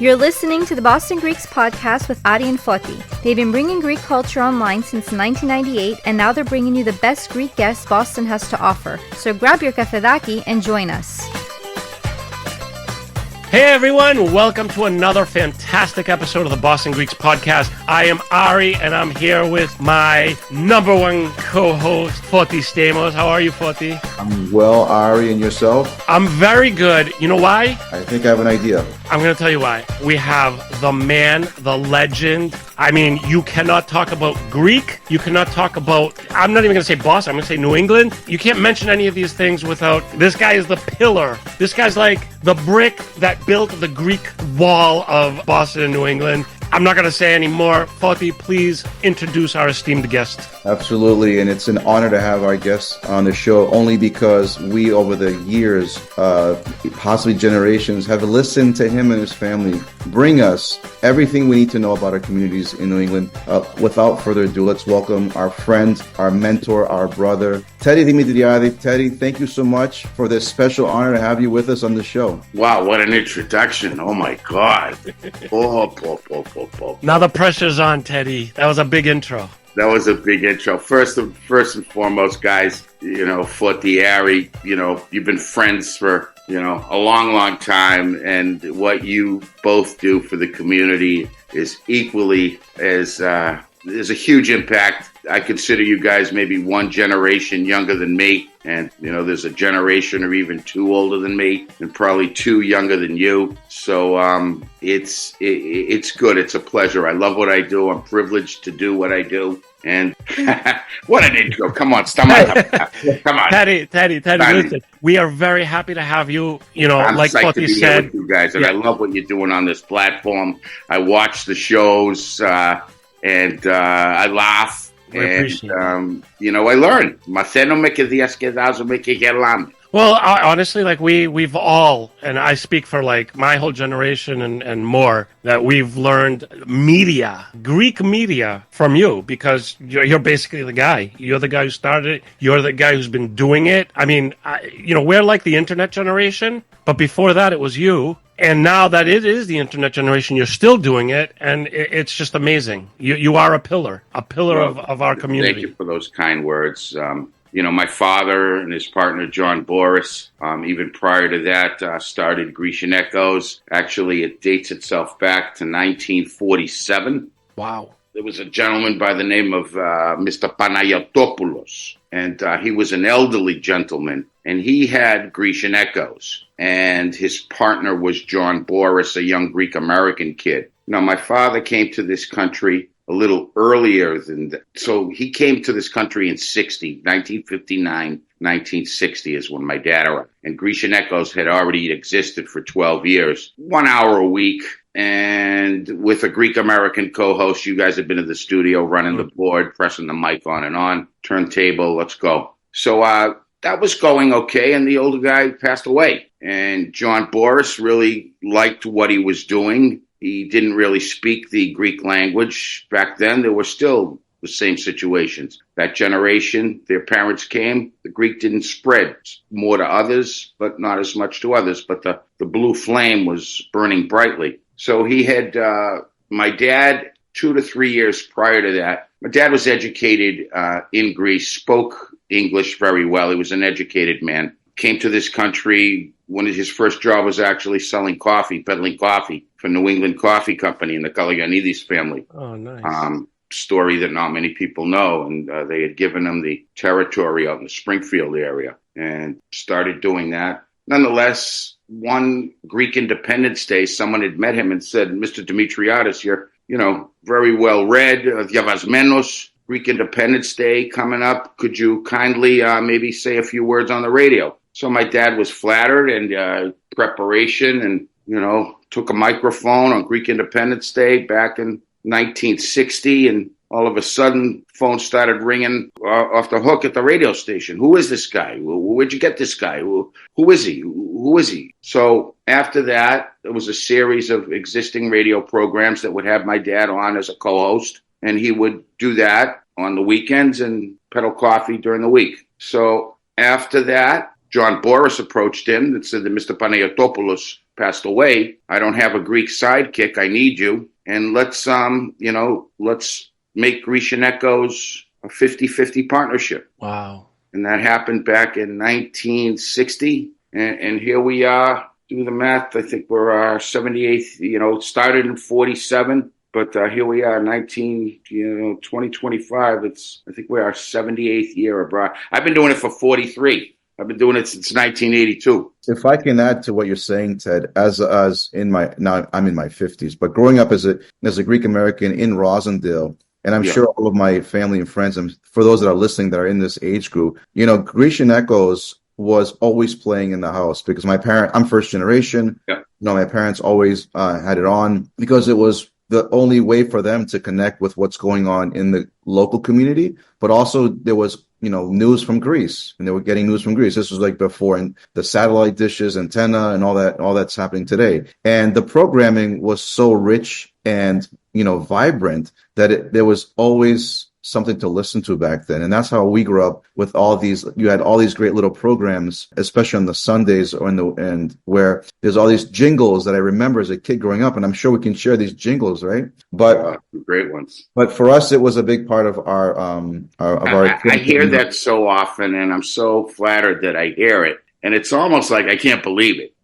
You're listening to the Boston Greeks podcast with Adi and Foti. They've been bringing Greek culture online since 1998, and now they're bringing you the best Greek guests Boston has to offer. So grab your kafedaki and join us. Hey everyone, welcome to another fantastic episode of the Boston Greeks podcast. I am Ari, and I'm here with my number one co-host, Foti Stamos. How are you, Foti? I'm well, Ari, and yourself? I'm very good. You know why? I think I have an idea. I'm going to tell you why. We have the man, the legend. I mean, you cannot talk about Greek. You cannot talk about, I'm not even going to say Boston. I'm going to say New England. You can't mention any of these things without, this guy is the pillar. This guy's like the brick that built the Greek wall of Boston and New England. I'm not going to say any more. Foti, please introduce our esteemed guest. Absolutely, and it's an honor to have our guest on the show, only because we, over the years, possibly generations, have listened to him and his family bring us everything we need to know about our communities in New England. Without further ado, let's welcome our friend, our mentor, our brother, Teddy Demetriades. Teddy, thank you so much for this special honor to have you with us on the show. Wow, what an introduction. Oh, my God. Now the pressure's on, Teddy. That was a big intro. That was a big intro. First and foremost, guys, Foti, Ari, you've been friends for, a long, long time. And what you both do for the community is equally as, there's a huge impact. I consider you guys maybe one generation younger than me. And, there's a generation or even two older than me and probably two younger than you. So it's good. It's a pleasure. I love what I do. I'm privileged to do what I do. And what an intro. Come on, come on. Teddy, listen, we are very happy to have you. I'm like psyched to Foti be said. Here with you guys, and I love what you're doing on this platform. I watch the shows and I laugh. And, I learn. Well, honestly, like we've all, and I speak for like my whole generation and more, that we've learned media, Greek media from you, because you're basically the guy. You're the guy who started it. You're the guy who's been doing it. I mean, we're like the internet generation, but before that it was you. And now that it is the internet generation, you're still doing it, and it's just amazing. You are a pillar of our community. Thank you for those kind words. My father and his partner, John Boris, even prior to that, started Grecian Echoes. Actually, it dates itself back to 1947. Wow. There was a gentleman by the name of Mr. Panayotopoulos, and he was an elderly gentleman, and he had Grecian Echoes, and his partner was John Boris, a young Greek-American kid. Now, my father came to this country a little earlier than that. So he came to this country in 1959, 1960 is when my dad arrived. And Grecian Echoes had already existed for 12 years, 1 hour a week. And with a Greek-American co-host, you guys have been in the studio running the board, pressing the mic on and on, turntable, let's go. So that was going okay, and the older guy passed away. And John Boris really liked what he was doing. He didn't really speak the Greek language. Back then, there were still the same situations. That generation, their parents came, the Greek didn't spread. More to others, but not as much to others. But the blue flame was burning brightly. So he had my dad 2 to 3 years prior to that. My dad was educated in Greece, spoke English very well. He was an educated man. Came to this country. One of his first job was actually selling coffee, peddling coffee for New England Coffee Company and the Kalaganidis family. Oh, nice. Story that not many people know. And they had given him the territory out in the Springfield area and started doing that. Nonetheless, one Greek Independence Day, someone had met him and said, Mr. Demetriades, you're, very well read, Diavasmenos, Greek Independence Day coming up. Could you kindly maybe say a few words on the radio? So my dad was flattered and preparation and, took a microphone on Greek Independence Day back in 1960. And all of a sudden, phone started ringing off the hook at the radio station. Who is this guy? Where'd you get this guy? Who is he? Who is he? So after that, there was a series of existing radio programs that would have my dad on as a co-host. And he would do that on the weekends and peddle coffee during the week. So after that, John Boris approached him and said that Mr. Panayotopoulos passed away. I don't have a Greek sidekick. I need you. And let's make Grecian Echoes a 50-50 partnership. Wow. And that happened back in 1960. And here we are. Do the math. I think we're our 78th, it started in 47. But here we are, 2025. I think we're our 78th year abroad. I've been doing it for 43. I've been doing it since 1982. If I can add to what you're saying, Ted, now I'm in my 50s, but growing up as a Greek American in Rosendale, and I'm sure all of my family and friends, and for those that are listening that are in this age group, Grecian Echoes was always playing in the house because I'm first generation. Yeah. My parents always had it on because it was the only way for them to connect with what's going on in the local community, but also there was, news from Greece, and they were getting news from Greece. This was like before and the satellite dishes, antenna, and all that's happening today. And the programming was so rich and, vibrant that there was always something to listen to back then. And that's how we grew up with you had all these great little programs, especially on the Sundays and where there's all these jingles that I remember as a kid growing up. And I'm sure we can share these jingles, right? But great ones. But for us, it was a big part of our I hear that so often, and I'm so flattered that I hear it. And it's almost like I can't believe it.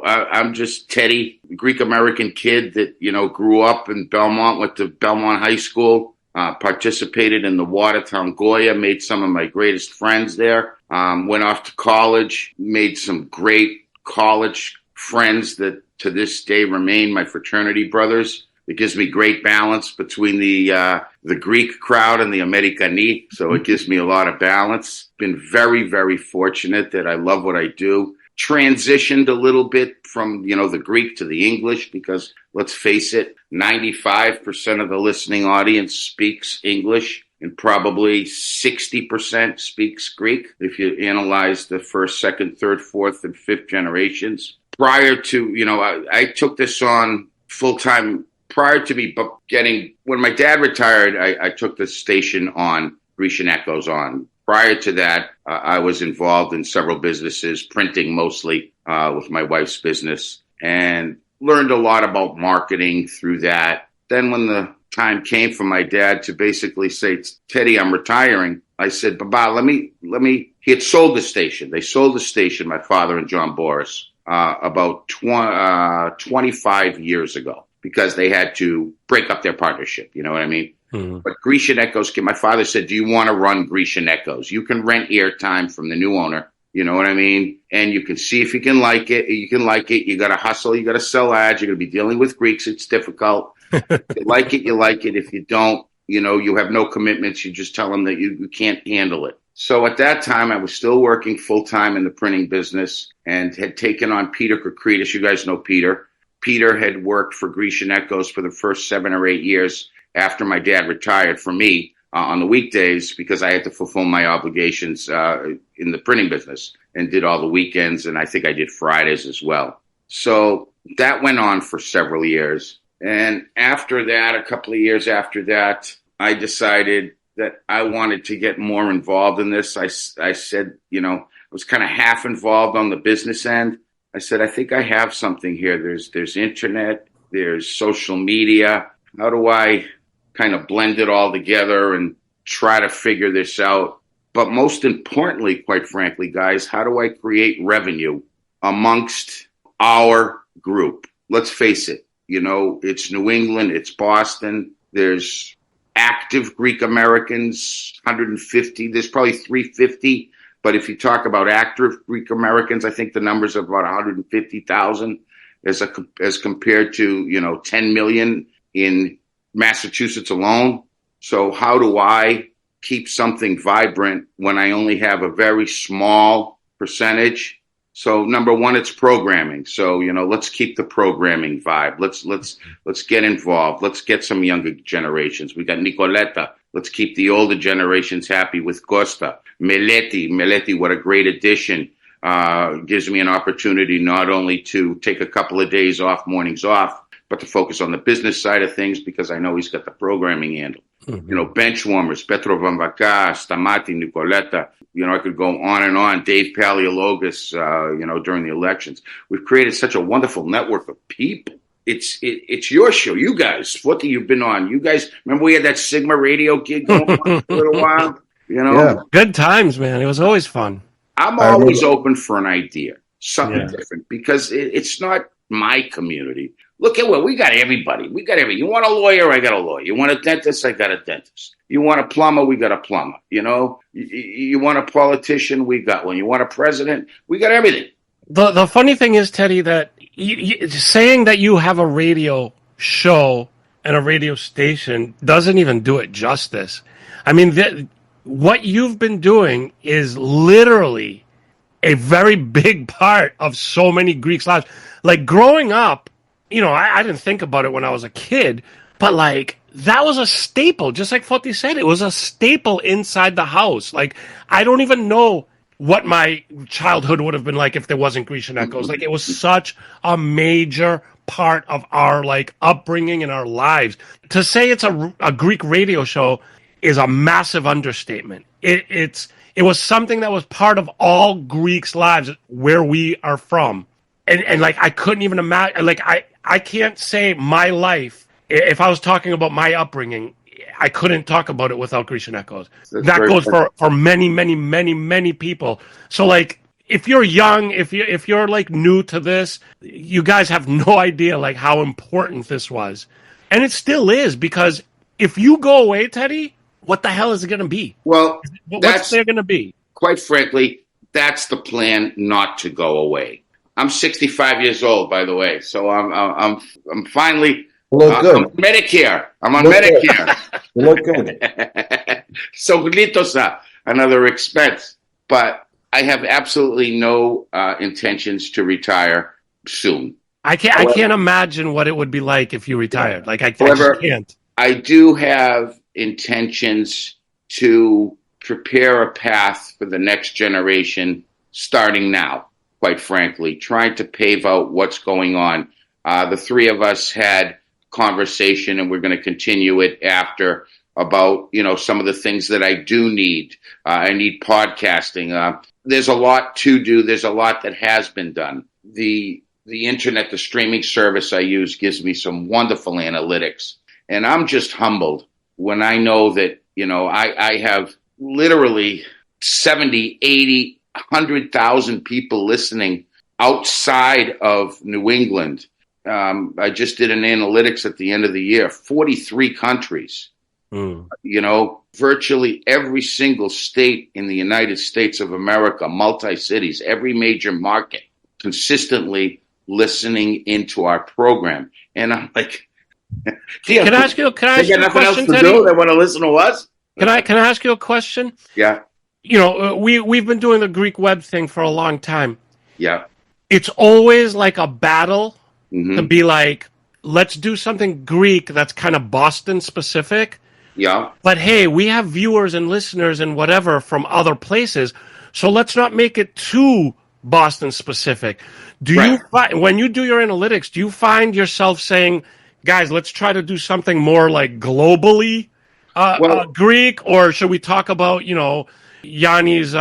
I'm just Teddy, Greek American kid that, grew up in Belmont, went to Belmont High School. Participated in the Watertown Goya, made some of my greatest friends there. Went off to college, made some great college friends that to this day remain my fraternity brothers. It gives me great balance between the Greek crowd and the Americani, so it gives me a lot of balance. Been very, very fortunate that I love what I do. Transitioned a little bit from, the Greek to the English because, let's face it, 95% of the listening audience speaks English and probably 60% speaks Greek if you analyze the first, second, third, fourth, and fifth generations. Prior to, I took this on full-time prior to me when my dad retired, I took the station on Grecian Echoes on. Prior to that, I was involved in several businesses, printing mostly with my wife's business, and learned a lot about marketing through that. Then when the time came for my dad to basically say, Teddy, I'm retiring, I said, Baba, let me, he had sold the station. They sold the station, my father and John Boris, about 25 years ago because they had to break up their partnership. You know what I mean? Mm-hmm. But Grecian Echoes, my father said, do you want to run Grecian Echoes? You can rent airtime from the new owner. You know what I mean? And you can see if you can like it. You can like it. You got to hustle. You got to sell ads. You're going to be dealing with Greeks. It's difficult. If you like it, you like it. If you don't, you have no commitments. You just tell them that you can't handle it. So at that time, I was still working full time in the printing business and had taken on Peter Kokridis. You guys know Peter. Peter had worked for Grecian Echoes for the first 7 or 8 years after my dad retired for me on the weekdays because I had to fulfill my obligations in the printing business and did all the weekends. And I think I did Fridays as well. So that went on for several years. And after that, a couple of years after that, I decided that I wanted to get more involved in this. I said, I was kind of half involved on the business end. I said, I think I have something here. There's internet, there's social media. How do I kind of blend it all together and try to figure this out? But most importantly, quite frankly, guys, how do I create revenue amongst our group? Let's face it, it's New England, it's Boston. There's active Greek Americans, 150. There's probably 350. But if you talk about active Greek Americans, I think the number's about 150,000 as compared to, 10 million in Massachusetts alone. So how do I keep something vibrant when I only have a very small percentage? So number one, it's programming. So, let's keep the programming vibe. Let's get involved. Let's get some younger generations. We got Nicoletta. Let's keep the older generations happy with Costa. Meleti, what a great addition. Gives me an opportunity not only to take a couple of days off, mornings off, but to focus on the business side of things because I know he's got the programming handle. bench warmers, Petro Vamvaka, Stamati, Nicoletta. I could go on and on. Dave Paleologos, during the elections. We've created such a wonderful network of people. It's your show. You guys, what you've been on. You guys, remember we had that Sigma radio gig going on for a little while? Yeah. Good times, man. It was always fun. I'm always open for an idea, something different, because it's not my community. Look at what we got. Everybody, we got everybody. You want a lawyer? I got a lawyer. You want a dentist? I got a dentist. You want a plumber? We got a plumber. You want a politician? We got one. You want a president? We got everything. The funny thing is, Teddy, that saying that you have a radio show and a radio station doesn't even do it justice. I mean, what you've been doing is literally a very big part of so many Greeks' lives. Like growing up, I didn't think about it when I was a kid, but like that was a staple. Just like Foti said, it was a staple inside the house. Like I don't even know what my childhood would have been like if there wasn't Grecian Echoes. Like it was such a major part of our like upbringing and our lives. To say it's a Greek radio show is a massive understatement. It was something that was part of all Greeks' lives where we are from. And like I couldn't even imagine, like I can't say my life, if I was talking about my upbringing, I couldn't talk about it without Grecian Echoes. That goes for many, many, many, many people. So like if you're young, if you're like new to this, you guys have no idea like how important this was. And it still is, because if you go away, Teddy, what the hell is it going to be? Well, what's there going to be? Quite frankly, that's the plan, not to go away. I'm 65 years old, by the way, so I'm finally good. I'm Medicare. I'm on Medicare. You look good. So another expense, but I have absolutely no intentions to retire soon. I can't imagine what it would be like if you retired. Like I just can't. I do have intentions to prepare a path for the next generation, starting now. Quite frankly, trying to pave out what's going on. The three of us had conversation, and we're going to continue it after, about some of the things that I do need. I need podcasting. There's a lot to do. There's a lot that has been done. The internet, the streaming service I use, gives me some wonderful analytics, and I'm just humbled when I know that I have literally 70, 80, 100,000 people listening outside of New England. I just did an analytics at the end of the year, 43 countries. Virtually every single state in the United States of America, multi-cities, every major market, consistently listening into our program. And I'm like, can I ask you a question, nothing else to Teddy? do? They want to listen to us? Can I ask you a question? Yeah. We've been doing the Greek web thing for a long time. Yeah. It's always like a battle to be like, let's do something Greek that's kind of Boston specific. Yeah. But hey, we have viewers and listeners and whatever from other places, so let's not make it too Boston specific. You find, when you do your analytics, do you find yourself saying, guys, let's try to do something more like globally Greek, or should we talk about, Yanni's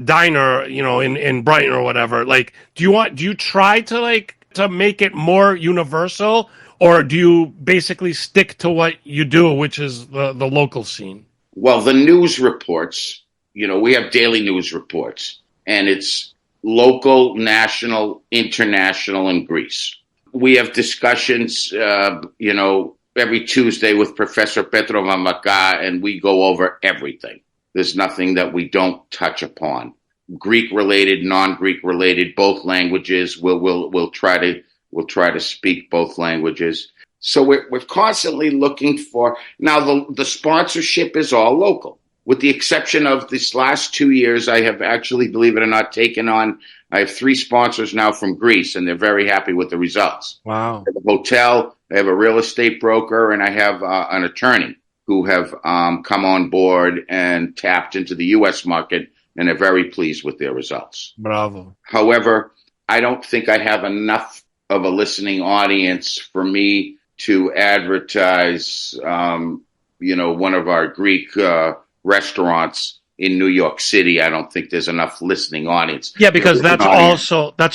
diner, in Brighton or whatever? Like, do you try to make it more universal, or do you basically stick to what you do, which is the local scene? Well, the news reports, we have daily news reports, and it's local, national, international, and Greece. We have discussions, every Tuesday with Professor Petro Mamaka, and we go over everything. There's nothing that we don't touch upon. Greek related, non-Greek related, both languages. We'll try to speak both languages. So we're constantly looking for. Now the sponsorship is all local, with the exception of this last 2 years. I have actually, believe it or not, taken on. I have 3 sponsors now from Greece, and they're very happy with the results. Wow. I have a hotel, I have a real estate broker, and I have an attorney who have come on board and tapped into the U.S. market, and are very pleased with their results. Bravo. However, I don't think I have enough of a listening audience for me to advertise, one of our Greek restaurants in New York City, I don't think there's enough listening audience. Yeah, because that's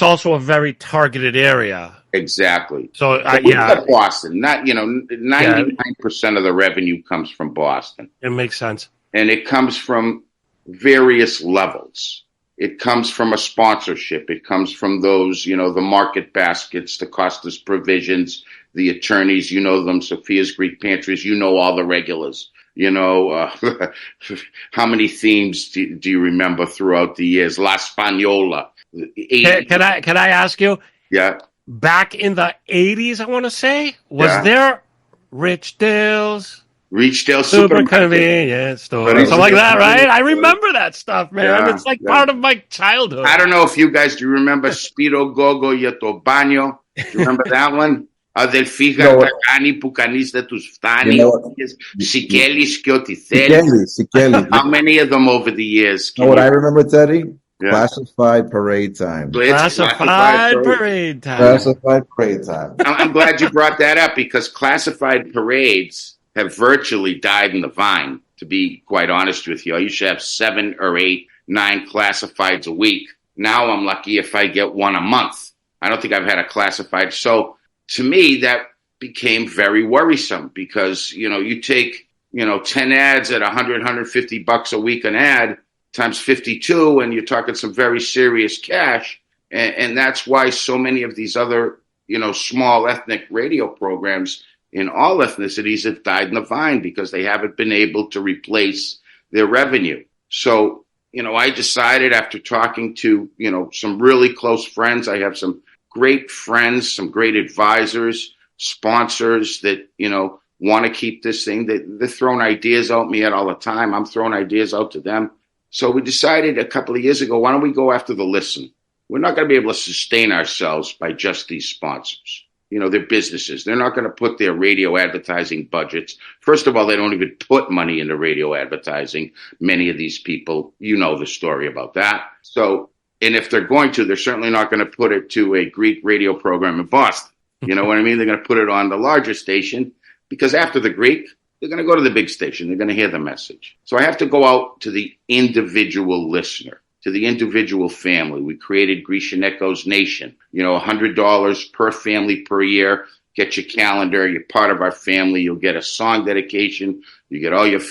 also a very targeted area. Exactly. So we've got Boston. 99% of the revenue comes from Boston. It makes sense. And it comes from various levels. It comes from a sponsorship. It comes from those, the market baskets, the Costas provisions, the attorneys, them, Sophia's Greek Pantries, all the regulars. How many themes do you remember throughout the years? La Spagnola. Can I ask you? Yeah. Back in the 80s, I want to say, was there Rich Dale's Super Convenience Store? Something like that, right? I remember that stuff, man. Yeah, it's like part of my childhood. I don't know if you guys, do you remember Spiro Gogo Yato Bagno? Do you remember that one? Del figa Tagani Pucanista Tustani, Sikelis Kioticelli. How many of them over the years? You know what I remember, Teddy? Yeah. Classified parade time. Classified parade time. Classified parade time. I'm glad you brought that up because classified parades have virtually died in the vine, to be quite honest with you. I used to have 7 or 8, 9 classifieds a week. Now I'm lucky if I get one a month. I don't think I've had a classified. So to me, that became very worrisome because, you take, 10 ads at $100, $150 a week an ad times 52, and you're talking some very serious cash. And that's why so many of these other, small ethnic radio programs in all ethnicities have died in the vine because they haven't been able to replace their revenue. So, I decided after talking to, some really close friends, I have some great friends, some great advisors, sponsors that, want to keep this thing. They're throwing ideas out me all the time. I'm throwing ideas out to them. So we decided a couple of years ago, why don't we go after the listen? We're not going to be able to sustain ourselves by just these sponsors. They're businesses. They're not going to put their radio advertising budgets. First of all, they don't even put money into radio advertising. Many of these people, the story about that. So, and if they're going to, they're certainly not going to put it to a Greek radio program in Boston. You know what I mean? They're going to put it on the larger station because after the Greek, they're going to go to the big station. They're going to hear the message. So I have to go out to the individual listener, to the individual family. We created Grecian Echoes Nation, $100 per family per year. Get your calendar. You're part of our family. You'll get a song dedication. You get all your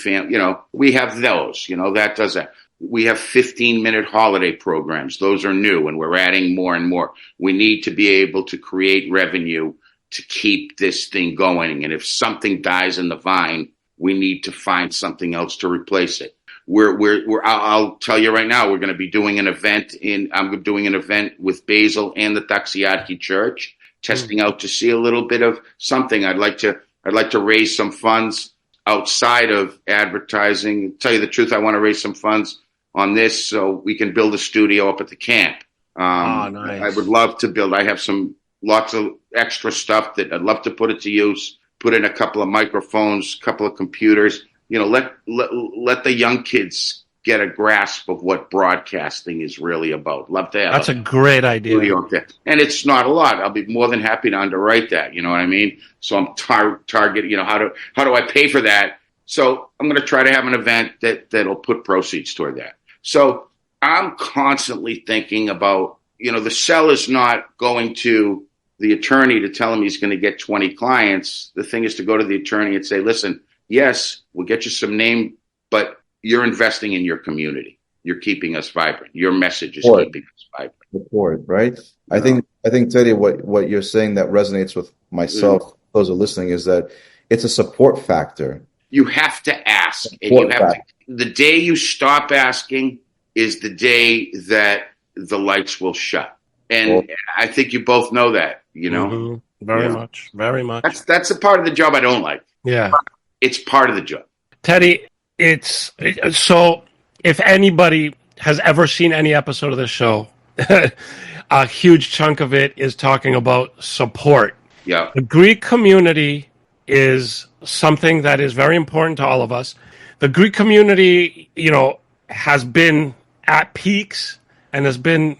we have those, that does that. We have 15-minute holiday programs. Those are new, and we're adding more and more. We need to be able to create revenue to keep this thing going. And if something dies in the vine, we need to find something else to replace it. I'll tell you right now, we're going to be doing an event I'm doing an event with Basil and the Taxiarchy Church, testing out to see a little bit of something. I'd like to raise some funds outside of advertising. To tell you the truth, I want to raise some funds on this so we can build a studio up at the camp. Nice. I would love to build. I have lots of extra stuff that I'd love to put it to use, put in a couple of microphones, a couple of computers, let the young kids get a grasp of what broadcasting is really about. Love to have That's a great idea. And it's not a lot. I'll be more than happy to underwrite that. You know what I mean? So I'm targeting, how do I pay for that? So I'm going to try to have an event that'll put proceeds toward that. So I'm constantly thinking about, the sell is not going to the attorney to tell him he's going to get 20 clients. The thing is to go to the attorney and say, listen, yes, we'll get you some name, but you're investing in your community. You're keeping us vibrant. Your message is keeping us vibrant. Support, right? I think Teddy, what you're saying that resonates with myself, those who are listening, is that it's a support factor. You have to ask. The day you stop asking is the day that the lights will shut. And I think you both know that, Mm-hmm. Very much. That's a part of the job I don't like. Yeah. It's part of the job. Teddy, so if anybody has ever seen any episode of the show, a huge chunk of it is talking about support. Yeah. The Greek community is something that is very important to all of us. The Greek community, has been at peaks and has been,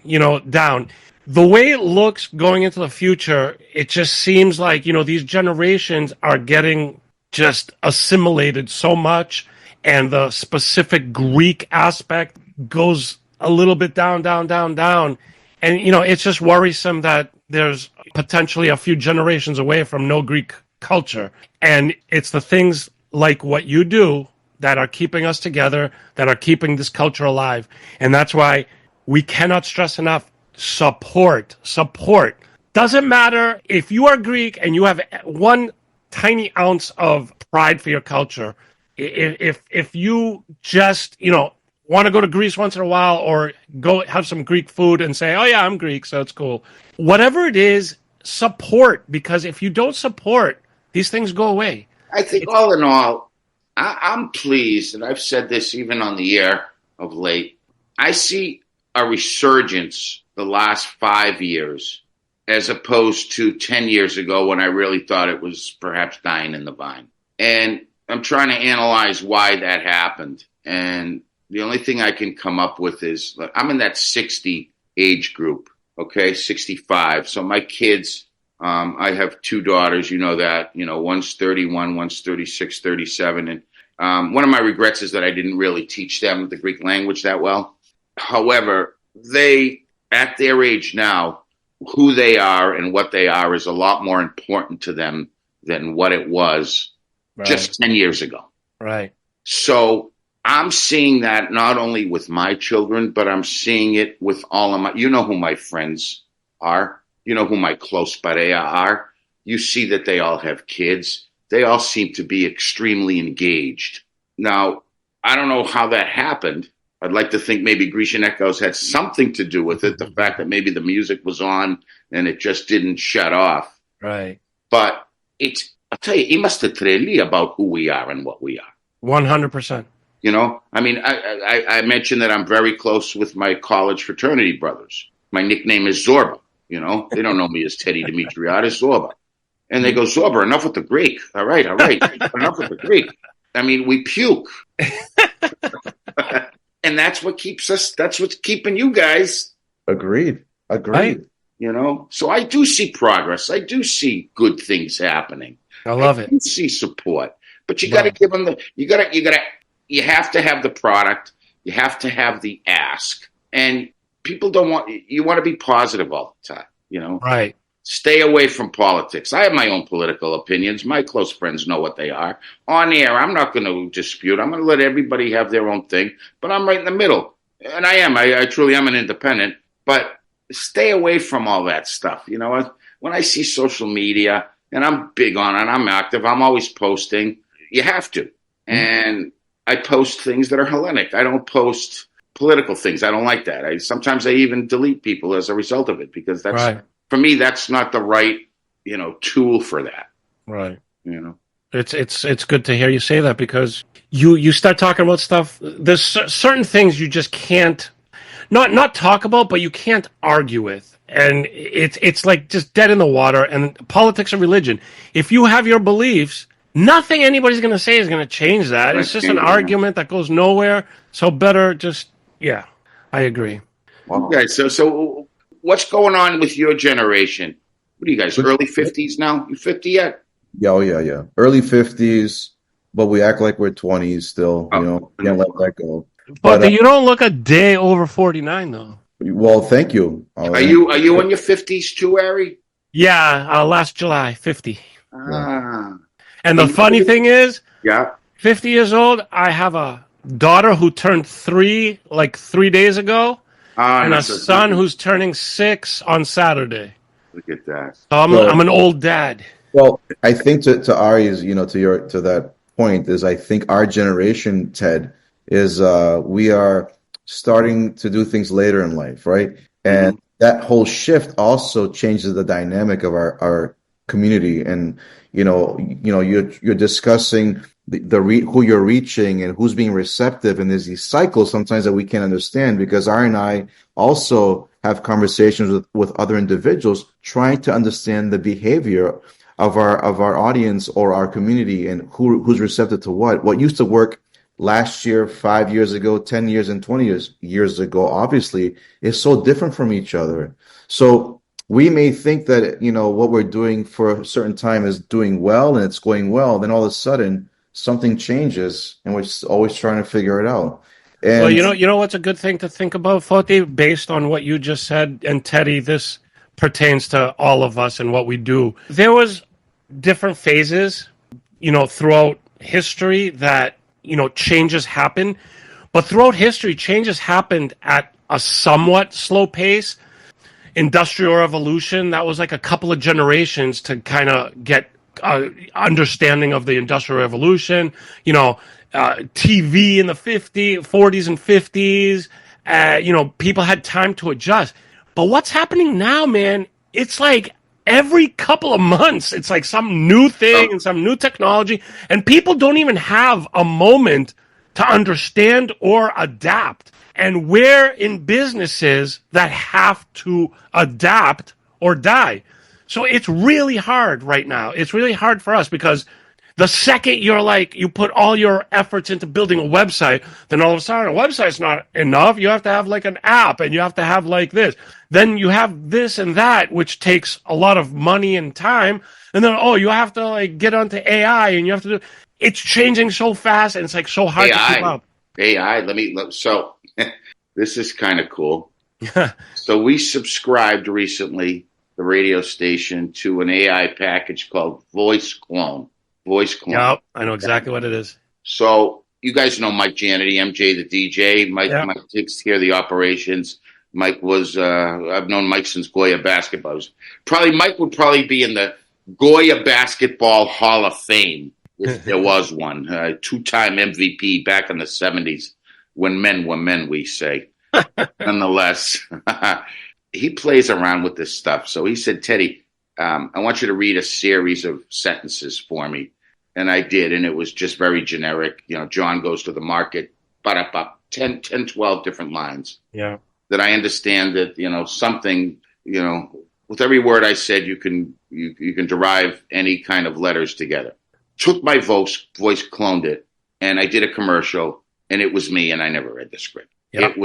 down. The way it looks going into the future, it just seems like, these generations are getting just assimilated so much, and the specific Greek aspect goes a little bit down, down, down, down. And, it's just worrisome that there's potentially a few generations away from no Greek culture. And it's the things like what you do that are keeping us together, that are keeping this culture alive. And that's why we cannot stress enough, support. Doesn't matter if you are Greek and you have one tiny ounce of pride for your culture. If you just, want to go to Greece once in a while, or go have some Greek food and say, oh yeah, I'm Greek, so it's cool. Whatever it is, support, because if you don't support, these things go away. I think all in all, I'm pleased, and I've said this even on the air of late. I see a resurgence the last 5 years as opposed to 10 years ago when I really thought it was perhaps dying in the vine. And I'm trying to analyze why that happened. And the only thing I can come up with is, look, I'm in that 60 age group, okay, 65. So my kids, I have two daughters, you know that, one's 31, one's 36, 37. And one of my regrets is that I didn't really teach them the Greek language that well. However, they, at their age now, who they are and what they are is a lot more important to them than what it was just 10 years ago. Right. So I'm seeing that not only with my children, but I'm seeing it with all of my, who my friends are, who my close pareja are. You see that they all have kids. They all seem to be extremely engaged. Now, I don't know how that happened. I'd like to think maybe Grecian Echoes had something to do with it. The fact that maybe the music was on and it just didn't shut off. Right. But I'll tell you, είμαστε τρελοί about who we are and what we are. 100%. I mean, I mentioned that I'm very close with my college fraternity brothers. My nickname is Zorba. They don't know me as Teddy Demetriades, Zorba. And they go, Zorba, enough with the Greek. All right. Enough with the Greek. I mean, we puke. And that's what keeps us, that's what's keeping you guys. Agreed. Right. So I do see progress. I do see good things happening. I love it. I do see support. But you got to give them you have to have the product. You have to have the ask. And people you want to be positive all the time, Right. Stay away from politics. I have my own political opinions. My close friends know what they are. On air, I'm not going to dispute. I'm going to let everybody have their own thing, but I'm right in the middle. And I am. I truly am an independent, but stay away from all that stuff. When I see social media, and I'm big on it, I'm active, I'm always posting. You have to. And I post things that are Hellenic. I don't post political things. I don't like that. Sometimes I even delete people as a result of it, because that's, right. For me, that's not the right, tool for that. Right. It's good to hear you say that, because you start talking about stuff. There's certain things you just can't not talk about, but you can't argue with. And it's like just dead in the water. And politics and religion, if you have your beliefs, nothing anybody's going to say is going to change that. It's just an argument that goes nowhere. So better just, I agree. Wow. Okay, so what's going on with your generation? What are you guys, early 50s now? You 50 yet? Yeah. Early 50s, but we act like we're 20s still. Can't let that go. But you don't look a day over 49, though. Well, thank you. Are you in your 50s too, Ari? Yeah, last July, 50. Ah. And the funny thing is, 50 years old, I have a daughter who turned 3 like 3 days ago, and a son who's turning 6 on Saturday. Look at that. So I'm an old dad. Well, I think to Ari's, to that point is, I think our generation, Ted, is we are starting to do things later in life, right? And that whole shift also changes the dynamic of our community. And you're discussing who you're reaching and who's being receptive, and there's these cycles sometimes that we can't understand, because Ari and I also have conversations with other individuals trying to understand the behavior of our audience or our community, and who's receptive to what used to work last year, 5 years ago, 10 years, and 20 years ago, obviously, is so different from each other. So we may think that, what we're doing for a certain time is doing well and it's going well. Then all of a sudden something changes and we're always trying to figure it out. And Well, you know what's a good thing to think about, Foti, based on what you just said, and Teddy, this pertains to all of us and what we do. There was different phases, throughout history that, changes happen. But throughout history, changes happened at a somewhat slow pace. Industrial Revolution, that was like a couple of generations to kind of get understanding of the Industrial Revolution. TV in the 40s and 50s, people had time to adjust. But what's happening now, man, it's like every couple of months, it's like some new thing and some new technology, and people don't even have a moment to understand or adapt. And we're in businesses that have to adapt or die. So it's really hard right now. It's really hard for us because the second you put all your efforts into building a website, then all of a sudden a website's not enough. You have to have like an app and you have to have like this. Then you have this and that, which takes a lot of money and time. And then, you have to like get onto AI and you have to do, it's changing so fast and it's like so hard to keep up. So this is kind of cool. So we subscribed recently, the radio station, to an AI package called Voice Clone. Yep, I know exactly what it is. So you guys know Mike Janity, MJ the DJ. Mike takes care of the operations. Mike was I've known Mike since Goya basketball. Mike would probably be in the Goya Basketball Hall of Fame if there was one. Two-time MVP back in the 70s when men were men, we say. Nonetheless, he plays around with this stuff. So he said, Teddy, I want you to read a series of sentences for me. And I did, and it was just very generic. John goes to the market, 10, 12 different lines. Yeah. That I understand that, something, with every word I said, you can derive any kind of letters together. Took my voice, cloned it, and I did a commercial, and it was me, and I never read the script. Yep.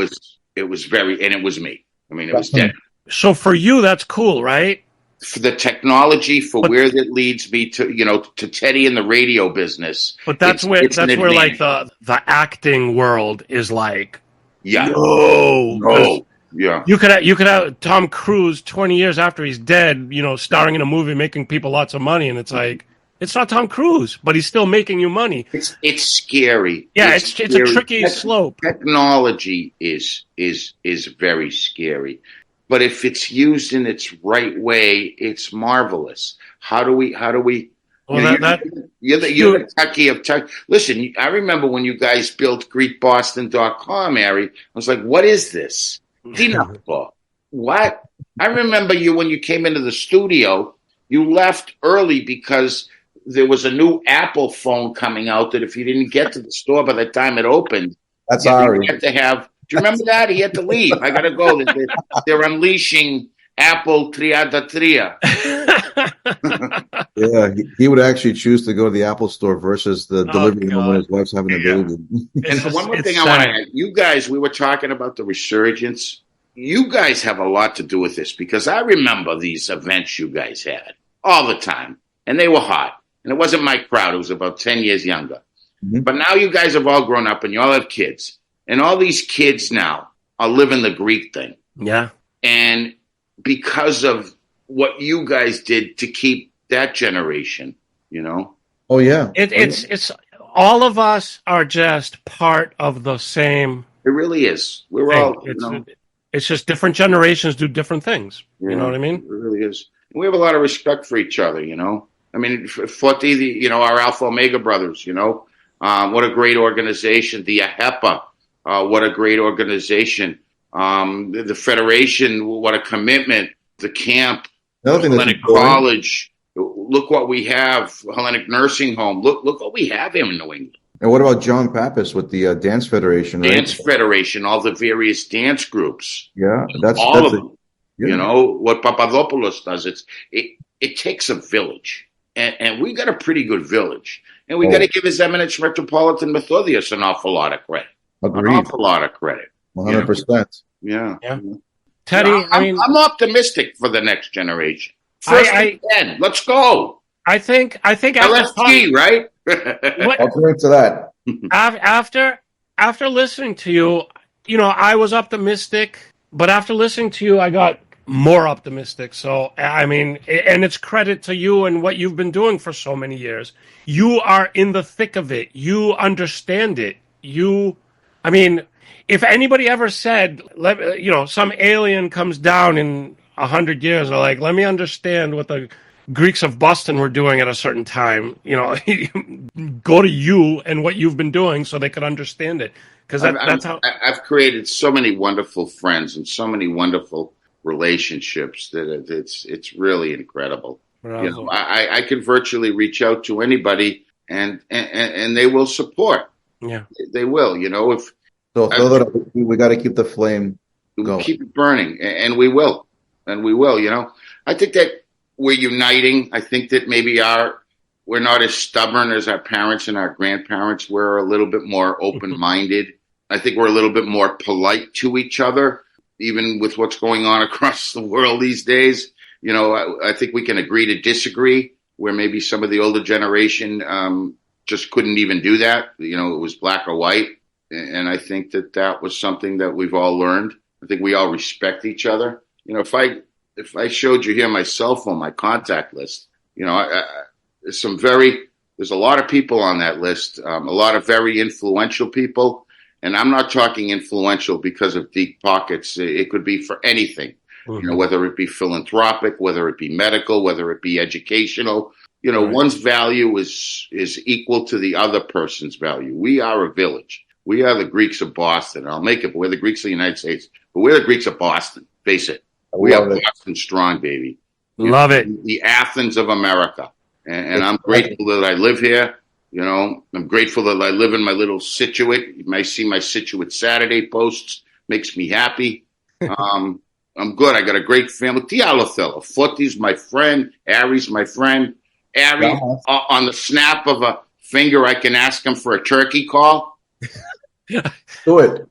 It was me. I mean, it was dead. So for you, that's cool, right? For the technology, where that leads me to, to Teddy in the radio business. But that's where like the acting world is like, no. Yeah. You could have Tom Cruise 20 years after he's dead, starring in a movie, making people lots of money, and it's like, it's not Tom Cruise, but he's still making you money. It's scary. Yeah, it's a tricky slope. Technology is very scary. But if it's used in its right way, it's marvelous. How do we? Well, you're the techie of tech. Listen, I remember when you guys built GreekBoston.com, Ari. I was like, what is this? What? I remember you when you came into the studio, you left early because there was a new Apple phone coming out that if you didn't get to the store by the time it opened, that's Ari. You had to have. Do you remember that? He had to leave. I got to go. They're unleashing Apple Triada Tria. Yeah, he would actually choose to go to the Apple store versus the delivery room when his wife's having a baby. And one more thing I want to add. You guys, we were talking about the resurgence. You guys have a lot to do with this because I remember these events you guys had all the time. And they were hot. And it wasn't my crowd. It was about 10 years younger. Mm-hmm. But now you guys have all grown up and you all have kids. And all these kids now are living the Greek thing. Yeah. And because of what you guys did to keep that generation, Oh, yeah. It's all of us are just part of the same. It really is. We're thing. all, It's just different generations do different things. Yeah, you know what I mean? It really is. And we have a lot of respect for each other, I mean, Foti, our Alpha Omega brothers, what a great organization. The AHEPA. What a great organization. The Federation, what a commitment. The camp, Hellenic College. Look what we have. Hellenic Nursing Home. Look what we have here in New England. And what about John Pappas with the Dance Federation? Right? Dance Federation, all the various dance groups. Yeah, that's of them. Yeah. What Papadopoulos does. It takes a village. And we got a pretty good village. And we got to give His Eminence Metropolitan Methodius an awful lot of credit. Agreed. An awful lot of credit. 100%. Yeah. Teddy, I mean, I'm optimistic for the next generation. I- First and 10, let's go. I think after LSG, right? what, I'll drink to that. after listening to you, I was optimistic, but after listening to you, I got more optimistic. So, I mean, and it's credit to you and what you've been doing for so many years. You are in the thick of it. You understand it. I mean, if anybody ever said, some alien comes down in 100 years, or like, let me understand what the Greeks of Boston were doing at a certain time, go to you and what you've been doing so they could understand it. Because that's how I've created so many wonderful friends and so many wonderful relationships that it's really incredible. Bravo. I can virtually reach out to anybody and they will support. Yeah, they will. If So we got to keep the flame going. keep it burning, and we will, I think that we're uniting. I think that maybe we're not as stubborn as our parents and our grandparents. We're a little bit more open-minded. I think we're a little bit more polite to each other, even with what's going on across the world these days. I think we can agree to disagree, where maybe some of the older generation just couldn't even do that. It was black or white. And I think that was something that we've all learned. I think we all respect each other. If I showed you here my cell phone, my contact list, there's a lot of people on that list, a lot of very influential people. And I'm not talking influential because of deep pockets. It could be for anything, whether it be philanthropic, whether it be medical, whether it be educational. Right. One's value is equal to the other person's value. We are a village. We are the Greeks of Boston. I'll make it, but we're the Greeks of the United States. But we're the Greeks of Boston. Face it. We are Boston strong, baby. Love it. The Athens of America. And I'm grateful that I live here. I'm grateful that I live in my little Situate. You might see my Situate Saturday posts. Makes me happy. I'm good. I got a great family. Tialothello. Forti's my friend. Ari's my friend. Ari, on the snap of a finger, I can ask him for a turkey call. Do it.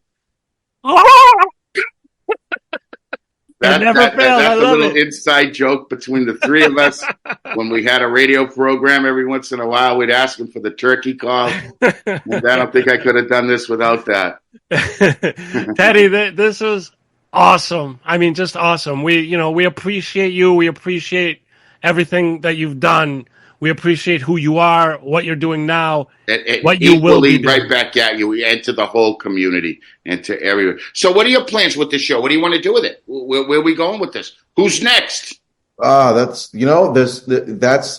That's a little inside joke between the three of us. When we had a radio program, every once in a while, we'd ask him for the turkey call. And I don't think I could have done this without that. Teddy, this was awesome. I mean, just awesome. We appreciate you. We appreciate everything that you've done. We appreciate who you are, what you're doing now, what you will be doing. Right back at you, and to the whole community and to everyone. So what are your plans with this show? What do you want to do with it? Where are we going with this? Who's next? That's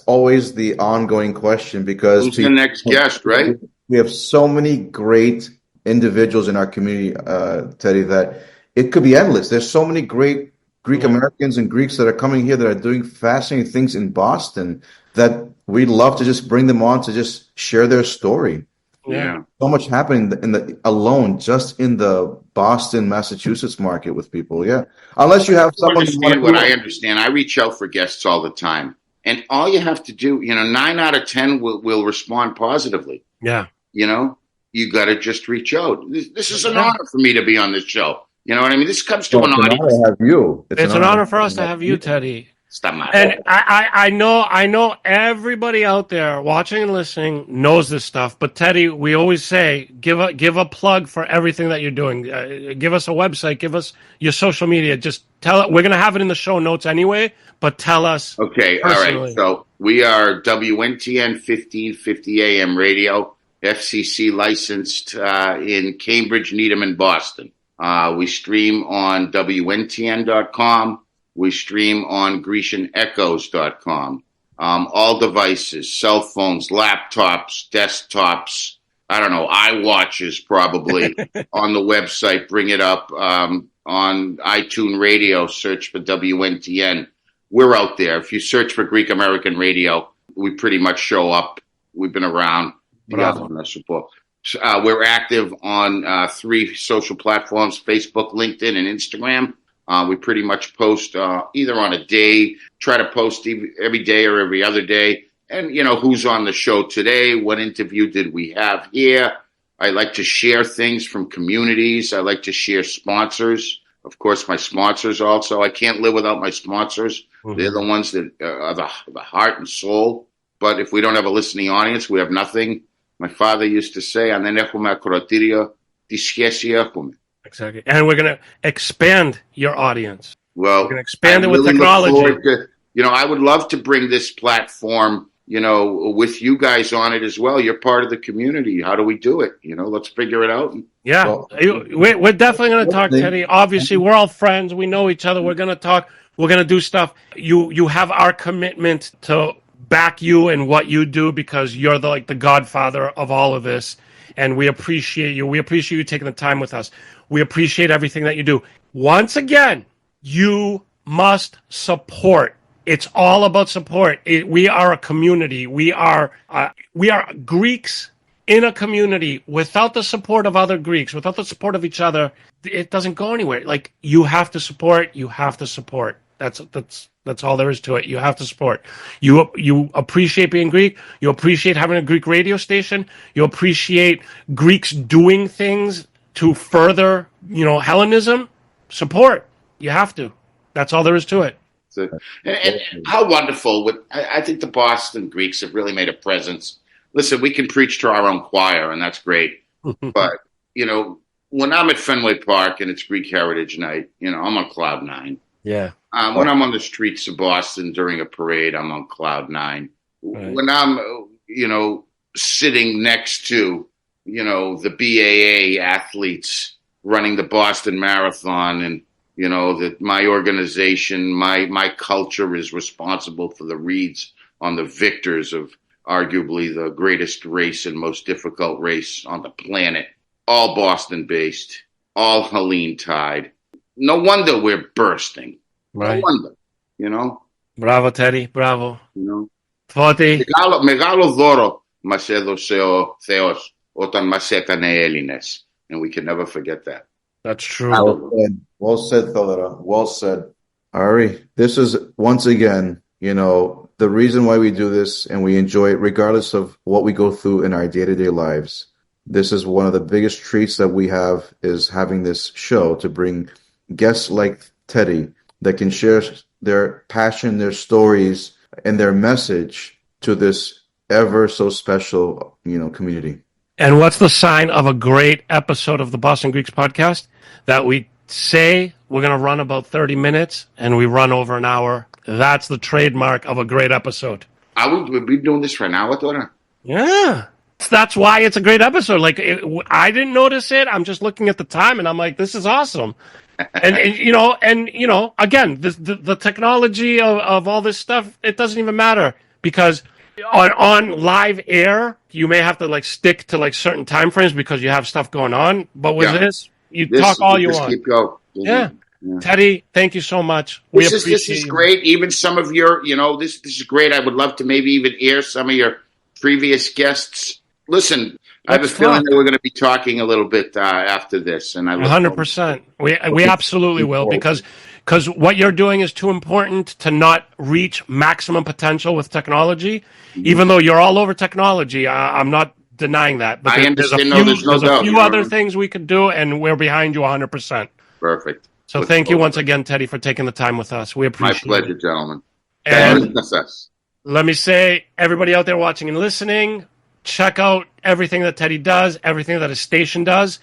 always the ongoing question, because who's the next guest, right? We have so many great individuals in our community, Teddy, that it could be endless. There's so many great Greek Americans and Greeks that are coming here that are doing fascinating things in Boston that we'd love to just bring them on to just share their story. Yeah. So much happening just in the Boston, Massachusetts market with people. Yeah. Unless you have someone. I understand. I reach out for guests all the time. And all you have to do, 9 out of 10 will respond positively. Yeah. You got to just reach out. This is an honor for me to be on this show. You know what I mean? This comes to an audience. It's an honor to have you. It's an honor for us to have you, Teddy. And I know everybody out there watching and listening knows this stuff, but Teddy, we always say give a plug for everything that you're doing. Give us a website, give us your social media. Just tell it. We're gonna have it in the show notes anyway, but tell us. Okay, personally. All right. So we are WNTN 1550 AM radio, FCC licensed in Cambridge, Needham, and Boston. We stream on WNTN.com. We stream on GrecianEchoes.com. All devices, cell phones, laptops, desktops, iWatches probably on the website. Bring it up on iTunes Radio. Search for WNTN. We're out there. If you search for Greek American Radio, we pretty much show up. We've been around. Support. We're active on 3 social platforms: Facebook, LinkedIn, and Instagram. We pretty much post either on a day, try to post every day or every other day. And, who's on the show today? What interview did we have here? I like to share things from communities. I like to share sponsors. Of course, my sponsors also. I can't live without my sponsors. Mhm. They're the ones that are the heart and soul. But if we don't have a listening audience, we have nothing. My father used to say, "Αν δεν έχουμε ακροατήριο, τι σχέση έχουμε." Exactly. And we're going to expand your audience. Well, We're going to expand I it with really look technology. forward to, I would love to bring this platform, with you guys on it as well. You're part of the community. How do we do it? Let's figure it out. Yeah, Well, we're definitely going to talk, hopefully- Teddy. Obviously, we're all friends. We know each other. We're going to talk. We're going to do stuff. You have our commitment to back you and what you do because you're the godfather of all of this, and we appreciate you. We appreciate you taking the time with us. We appreciate everything that you do. Once again, you must support. It's all about support. We are a community. We are Greeks in a community. Without the support of other Greeks, without the support of each other, it doesn't go anywhere. You have to support. You have to support. That's all there is to it. You have to support. You appreciate being Greek. You appreciate having a Greek radio station. You appreciate Greeks doing things to further, Hellenism. Support. You have to. That's all there is to it. And how wonderful. I think the Boston Greeks have really made a presence. Listen, we can preach to our own choir, and that's great. But, when I'm at Fenway Park and it's Greek Heritage Night, I'm on cloud nine. Yeah. When I'm on the streets of Boston during a parade, I'm on cloud nine. Right. When I'm, sitting next to, the BAA athletes running the Boston Marathon and, that my organization, my culture is responsible for the reads on the victors of arguably the greatest race and most difficult race on the planet. All Boston-based, all Hellene tide. No wonder we're bursting. Right. No wonder, Bravo, Teddy. Bravo. Foti. Μεγάλο δώρο μας έδωσε ο Θεός όταν μας έκανε Έλληνες. And we can never forget that. That's true. Well said, Thodora. Well said. Ari, this is once again, the reason why we do this and we enjoy it, regardless of what we go through in our day-to-day lives. This is one of the biggest treats that we have is having this show to bring guests like Teddy that can share their passion, their stories, and their message to this ever so special, community. And what's the sign of a great episode of the Boston Greeks podcast? That we say we're going to run about 30 minutes and we run over an hour. That's the trademark of a great episode. We've been doing this for an hour, Dora? Yeah. That's why it's a great episode. I didn't notice it. I'm just looking at the time and I'm like, this is awesome. and again, the technology of all this stuff, it doesn't even matter because on live air, you may have to stick to certain time frames because you have stuff going on. But with this, talk all you want. Keep going. Yeah. Teddy, thank you so much. This is great. Even some of your, this is great. I would love to maybe even air some of your previous guests. Listen, I have a feeling that we're going to be talking a little bit after this, and I 100%. We absolutely will because what you're doing is too important to not reach maximum potential with technology. Even though you're all over technology, I'm not denying that. But I understand. There's a few other things we could do, and we're behind you 100%. Perfect. So thank you once again, Teddy, for taking the time with us. We appreciate it. My pleasure, gentlemen. And let me say, everybody out there watching and listening, check out everything that Teddy does, everything that his station does.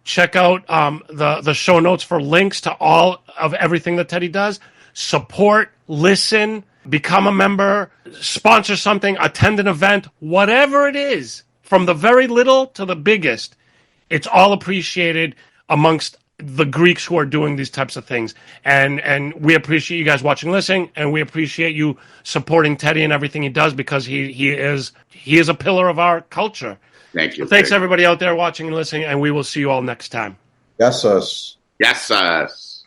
Check out the show notes for links to all of everything that Teddy does. Support, listen, become a member, sponsor something, attend an event, whatever it is, from the very little to the biggest. It's all appreciated amongst the Greeks who are doing these types of things. And we appreciate you guys watching, listening, and we appreciate you supporting Teddy and everything he does because he is a pillar of our culture. Thank you. So thanks everybody out there watching and listening, and we will see you all next time. Yes, us. Yes, us.